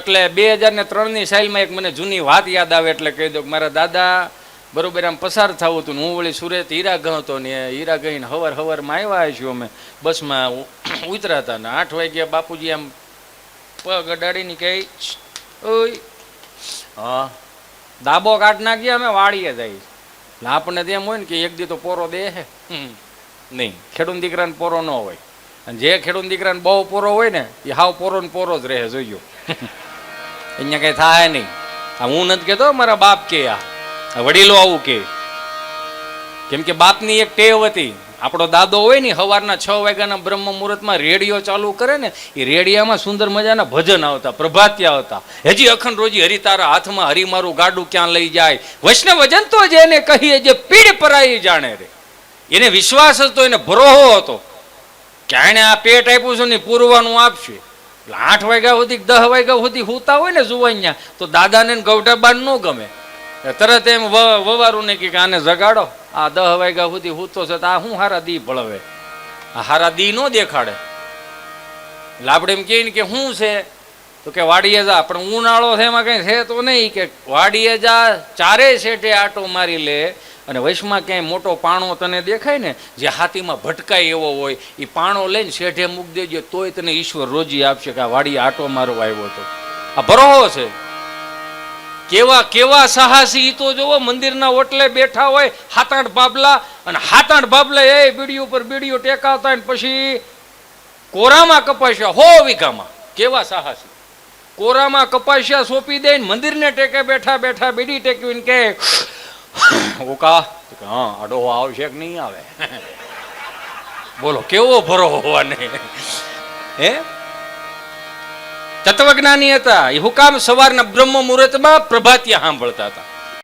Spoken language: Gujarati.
એટલે 2003ની સાલમાં એક મને જૂની વાત યાદ આવે એટલે કહી દઉં કે મારા દાદા બરોબર આમ પસાર થવું હતું ને હું વળી સુરત હીરાગઢ હતો ને હીરાગઢ હવારમાં આવ્યા છું અમે બસમાં ઉતર્યા હતા ને 8 વાગ્યા બાપુજી આમ પગ અડાડીને કહે ઓય હા દાબો કાઢ નાખીએ અમે વાળીએ જાય એટલે આપણને તેમ હોય ને કે એક દી તો પોરો દે હે નહીં, ખેડૂત દીકરાને પોરો ન હોય અને જે ખેડૂત દીકરાને બહુ પોરો હોય ને એ હાવ પોરો ને પોરો જ રહે જોઈજો અહીંયા કઈ થાય નહીં. આ હું નથી કહેતો મારા બાપ કે આ વડીલો આવું કે કેમ કે બાપની એક ટેવ હતી. આપણો દાદો હોય ને સવારના 6 વાગ્યાના બ્રહ્મ મુહૂર્તમાં રેડિયો ચાલુ કરે ને એ રેડિયામાં સુંદર મજાના ભજન આવતા, પ્રભાત્યા આવતા. હજી અખંડ રોજી હરિતારા હાથમાં હરી મારું ગાડું ક્યાં લઈ જાય, વૈષ્ણવ ભજન તો જેને કહીએ જે પીડ પરાઈ જાણે રે. એને વિશ્વાસ હતો, એને ભરોહો હતો કે આને આ પેટ આપ્યું છે ને પૂરવાનું આપશે. 8 વાગ્યા સુધી 10 વાગ્યા સુધી હુતા હોય ને જુવાનિયા તો દાદાને ગૌઢા બાન ન ગમે. તરત એમ વવારું ને કે આને જગાડો, આ 10 વાગ્યા સુધી હુતો છે તો આ શું હારા દી ભળવે, આ હારા દી નો દેખાડે. એટલે આપણે એમ કહીએ ને કે શું છે તો કે વાડીએ જા, પણ ઉનાળો છે એમાં કઈ છે તો નહીં કે વાડીએ જા, ચારે શેઠે આટો મારી લે અને વૈશમાં ક્યાંય મોટો પાણો તને દેખાય ને જે હાથીમાં ભટકાય એવો હોય એ પાણો લઈને શેઠે મૂકી દેજો તોય તને ઈશ્વર રોજી આપશે કે આ વાડીએ આટો મારવા આવ્યો હતો. આ ભરોહો છે. કેવા કેવા સાહસી તો જોવો, મંદિરના ઓટલે બેઠા હોય 7-8 બાબલા અને 7-8 બાબલા એ બીડી ઉપર બીડીઓ ટેકાવતા હોય પછી કોરામાં કપાસ્યા 100 વીઘામાં. કેવા સાહસી કોરામાં કપાસ્યા સોંપી દે મંદિરને ટેકે બેઠા બેઠા બીડી ટેકવીને કે ઓકા હા આડો આવશે કે નહીં આવે. બોલો કેવો ભરો હોવાને. હે તત્વજ્ઞાની હતા એ હુકામ સવારના બ્રહ્મ મુહૂર્તમાં પ્રભાતિયા સાંભળતા હતા.